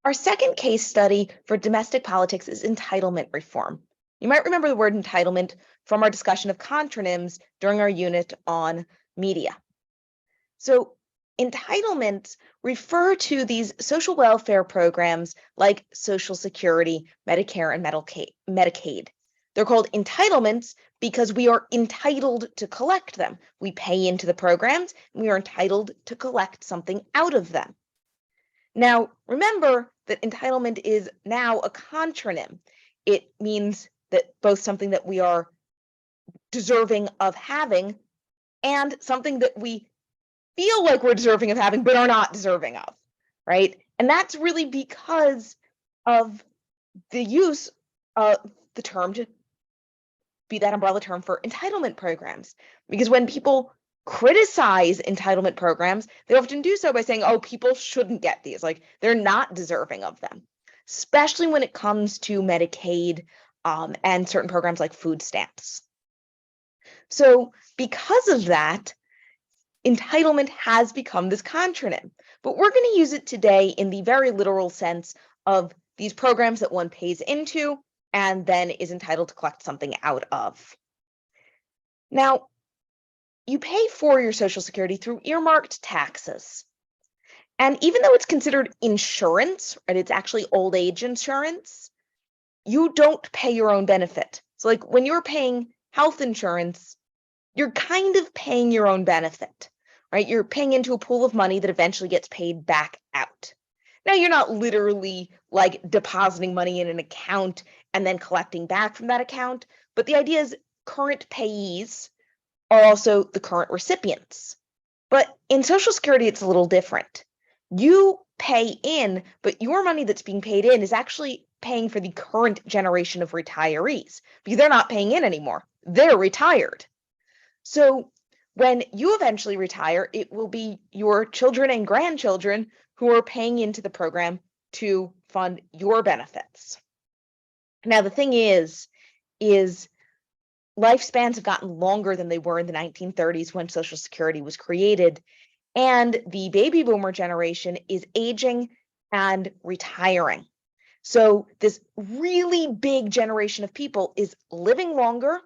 Our second case study for domestic politics is entitlement reform. You might remember the word entitlement from our discussion of contronyms during our unit on media. So, entitlements refer to these social welfare programs like Social Security, Medicare, and Medicaid. They're called entitlements because we are entitled to collect them. We pay into the programs, and we are entitled to collect something out of them. Now, remember that entitlement is now a contronym. It means that both something that we are deserving of having and something that we feel like we're deserving of having but are not deserving of, right? And that's really because of the use of the term to be that umbrella term for entitlement programs. Because when people criticize entitlement programs, they often do so by saying, oh, people shouldn't get these, like they're not deserving of them, especially when it comes to Medicaid and certain programs like food stamps. So because of that, entitlement has become this contronym, but we're going to use it today in the very literal sense of these programs that one pays into and then is entitled to collect something out of. Now, you pay for your Social Security through earmarked taxes. And even though it's considered insurance, right, it's actually old age insurance, you don't pay your own benefit. So like when you're paying health insurance, you're kind of paying your own benefit, right? You're paying into a pool of money that eventually gets paid back out. Now, you're not literally like depositing money in an account and then collecting back from that account, but the idea is current payees are also the current recipients. But in Social Security, it's a little different. You pay in, but your money that's being paid in is actually paying for the current generation of retirees because they're not paying in anymore. They're retired. So when you eventually retire, it will be your children and grandchildren who are paying into the program to fund your benefits. Now, the thing is lifespans have gotten longer than they were in the 1930s when Social Security was created, and the baby boomer generation is aging and retiring. So this really big generation of people is living longer,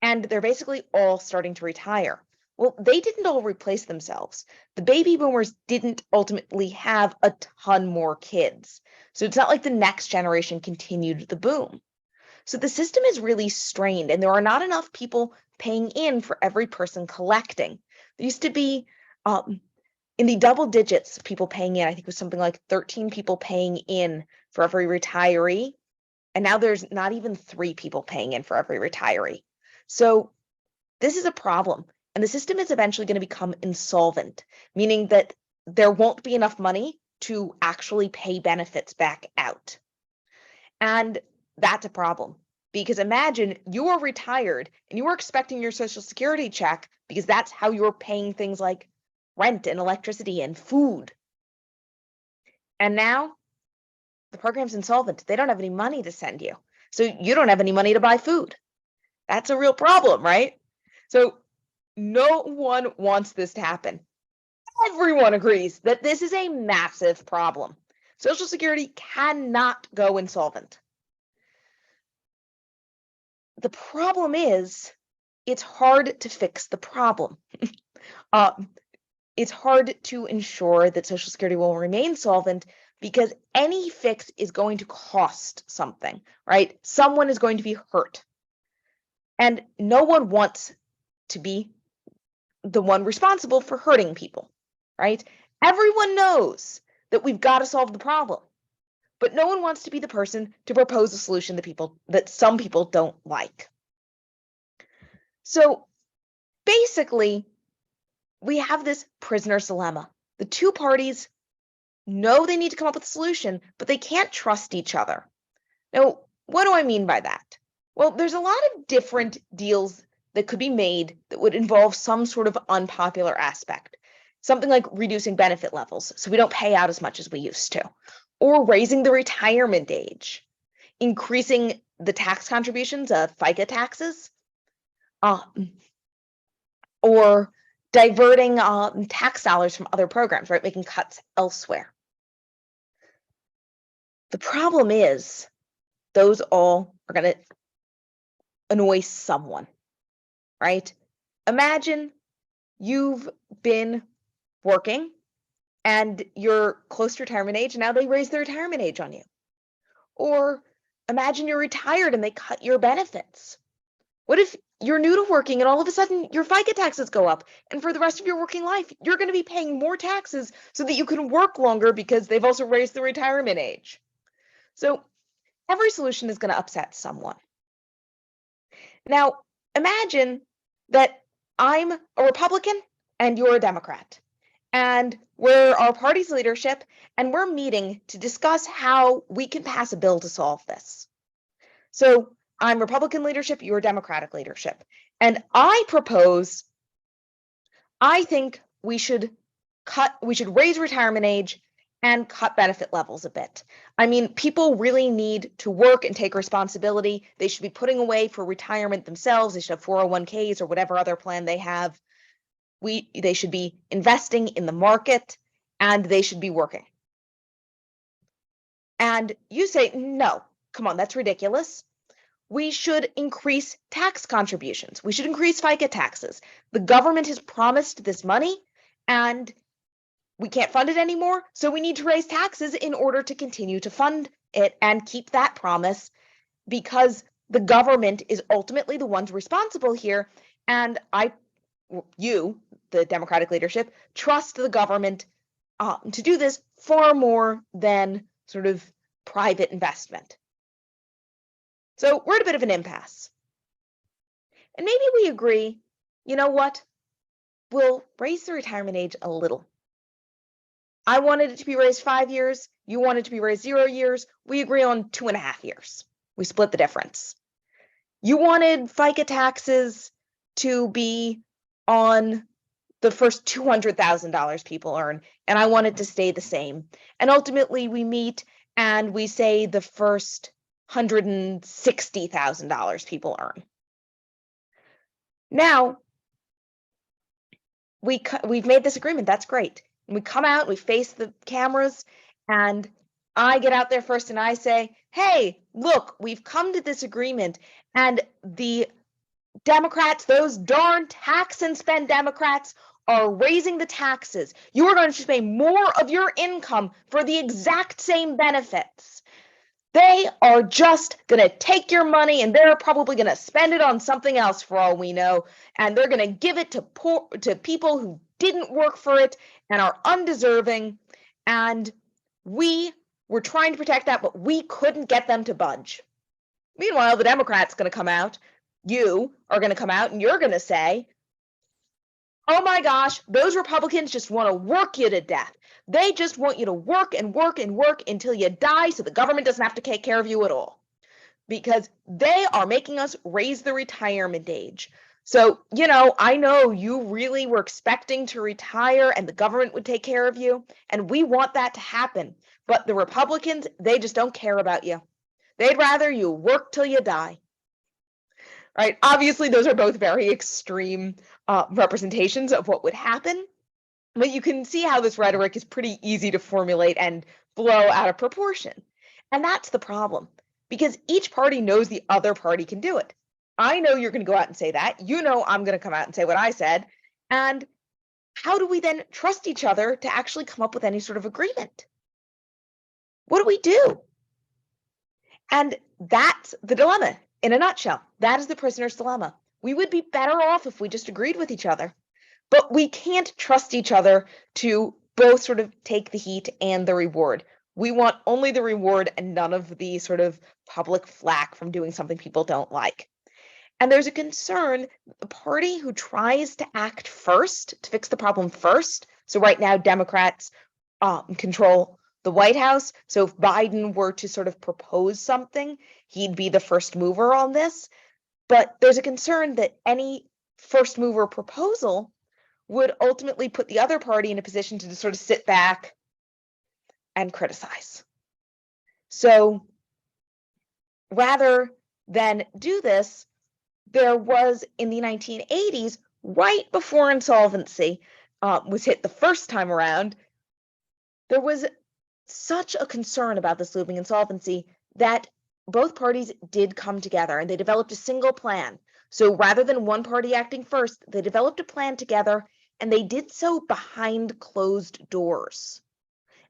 and they're basically all starting to retire. Well, they didn't all replace themselves. The baby boomers didn't ultimately have a ton more kids. So it's not like the next generation continued the boom. So the system is really strained, and there are not enough people paying in for every person collecting. There used to be in the double digits of people paying in. I think it was something like 13 people paying in for every retiree. And now there's not even 3 people paying in for every retiree. So this is a problem, and the system is eventually going to become insolvent, meaning that there won't be enough money to actually pay benefits back out. And that's a problem because imagine you are retired and you are expecting your Social Security check because that's how you're paying things like rent and electricity and food. And now the program's insolvent. They don't have any money to send you. So you don't have any money to buy food. That's a real problem, right? So no one wants this to happen. Everyone agrees that this is a massive problem. Social Security cannot go insolvent. The problem is it's hard to fix the problem. It's hard to ensure that Social Security will remain solvent because any fix is going to cost something, right? Someone is going to be hurt. And no one wants to be the one responsible for hurting people, right? Everyone knows that we've got to solve the problem, but no one wants to be the person to propose a solution that some people don't like. So basically, we have this prisoner's dilemma. The two parties know they need to come up with a solution, but they can't trust each other. Now, what do I mean by that? Well, there's a lot of different deals that could be made that would involve some sort of unpopular aspect. Something like reducing benefit levels so we don't pay out as much as we used to, or raising the retirement age, increasing the tax contributions of FICA taxes, or diverting tax dollars from other programs, right? Making cuts elsewhere. The problem is those all are going to annoy someone, right? Imagine you've been working and you're close to retirement age, and now they raise the retirement age on you. Or imagine you're retired and they cut your benefits. What if you're new to working and all of a sudden your FICA taxes go up, and for the rest of your working life, you're going to be paying more taxes so that you can work longer because they've also raised the retirement age. So every solution is going to upset someone. Now, imagine that I'm a Republican and you're a Democrat, and we're our party's leadership, and we're meeting to discuss how we can pass a bill to solve this. So I'm Republican leadership, you're Democratic leadership, and I think we should raise retirement age and cut benefit levels a bit. I mean, people really need to work and take responsibility. They should be putting away for retirement themselves. They should have 401ks or whatever other plan they have. They should be investing in the market, and they should be working. And you say, no, come on, that's ridiculous. We should increase tax contributions. We should increase FICA taxes. The government has promised this money, and we can't fund it anymore, so we need to raise taxes in order to continue to fund it and keep that promise, because the government is ultimately the ones responsible here. And you, the Democratic leadership, trust the government to do this far more than sort of private investment. So we're at a bit of an impasse. And maybe we agree, you know what? We'll raise the retirement age a little. I wanted it to be raised 5 years. You wanted it to be raised 0 years. We agree on 2.5 years. We split the difference. You wanted FICA taxes to be on the first $200,000 people earn, and I want it to stay the same. And ultimately, we meet and we say the first $160,000 people earn. Now, we've made this agreement. That's great. And we come out, we face the cameras, and I get out there first and I say, hey, look, we've come to this agreement, and the Democrats, those darn tax and spend Democrats, are raising the taxes. You are going to pay more of your income for the exact same benefits. They are just going to take your money, and they're probably going to spend it on something else for all we know, and they're going to give it to people who didn't work for it and are undeserving. And we were trying to protect that, but we couldn't get them to budge. Meanwhile, the Democrats going to come out. You are going to come out and you're going to say, oh my gosh, those Republicans just want to work you to death. They just want you to work and work and work until you die so the government doesn't have to take care of you at all, because they are making us raise the retirement age. So, I know you really were expecting to retire and the government would take care of you, and we want that to happen. But the Republicans, they just don't care about you. They'd rather you work till you die. Right? Obviously, those are both very extreme representations of what would happen, but you can see how this rhetoric is pretty easy to formulate and blow out of proportion. And that's the problem, because each party knows the other party can do it. I know you're going to go out and say that. You know I'm going to come out and say what I said. And how do we then trust each other to actually come up with any sort of agreement? What do we do? And that's the dilemma. In a nutshell, that is the prisoner's dilemma. We would be better off if we just agreed with each other, but we can't trust each other to both sort of take the heat and the reward. We want only the reward and none of the sort of public flack from doing something people don't like. And there's a concern, the party who tries to act first, to fix the problem first. So right now, Democrats control the White House. So if Biden were to sort of propose something, he'd be the first mover on this. But there's a concern that any first mover proposal would ultimately put the other party in a position to just sort of sit back and criticize. So rather than do this, there was in the 1980s, right before insolvency was hit the first time around, there was such a concern about this looming insolvency that both parties did come together and they developed a single plan. So rather than one party acting first, they developed a plan together and they did so behind closed doors.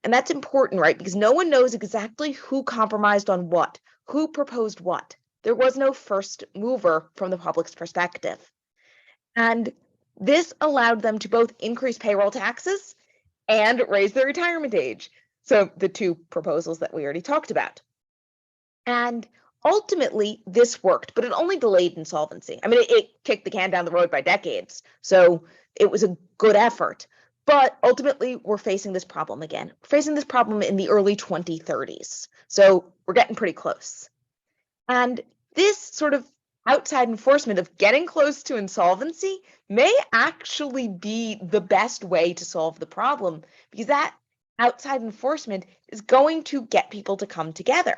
And that's important, right? Because no one knows exactly who compromised on what, who proposed what. There was no first mover from the public's perspective. And this allowed them to both increase payroll taxes and raise the retirement age. So the two proposals that we already talked about. And ultimately, this worked, but it only delayed insolvency. I mean, it kicked the can down the road by decades. So it was a good effort. But ultimately, we're facing this problem again. We're facing this problem in the early 2030s. So we're getting pretty close. And this sort of outside enforcement of getting close to insolvency may actually be the best way to solve the problem, because that outside enforcement is going to get people to come together.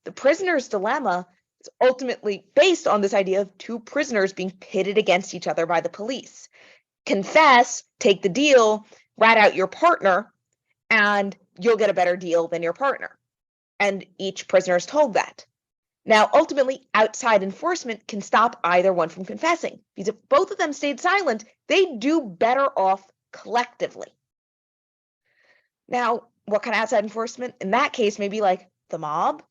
The prisoner's dilemma is ultimately based on this idea of two prisoners being pitted against each other by the police. Confess, take the deal, rat out your partner, and you'll get a better deal than your partner. And each prisoner is told that. Now, ultimately, outside enforcement can stop either one from confessing, because if both of them stayed silent, they'd do better off collectively. Now, what kind of outside enforcement? In that case, maybe like the mob,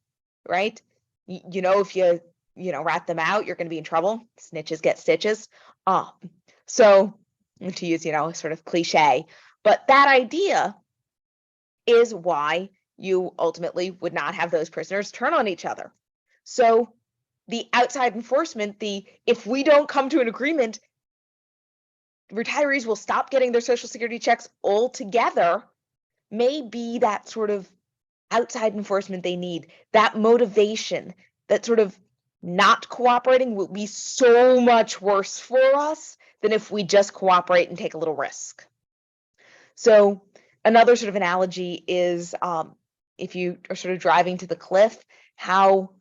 right? You know, if you rat them out, you're going to be in trouble. Snitches get stitches. So to use, sort of cliche, but that idea is why you ultimately would not have those prisoners turn on each other. So the outside enforcement, if we don't come to an agreement, retirees will stop getting their Social Security checks altogether, may be that sort of outside enforcement they need, that motivation, that sort of not cooperating will be so much worse for us than if we just cooperate and take a little risk. So another sort of analogy is if you are sort of driving to the cliff, how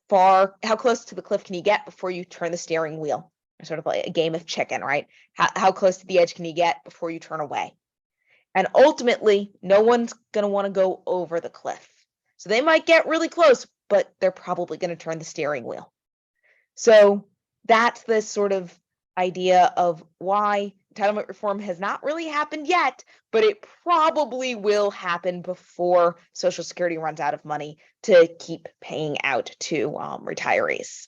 close to the cliff can you get before you turn the steering wheel? Sort of like a game of chicken, right? How close to the edge can you get before you turn away? And ultimately, no one's going to want to go over the cliff. So they might get really close, but they're probably going to turn the steering wheel. So that's the sort of idea of why entitlement reform has not really happened yet, but it probably will happen before Social Security runs out of money to keep paying out to retirees.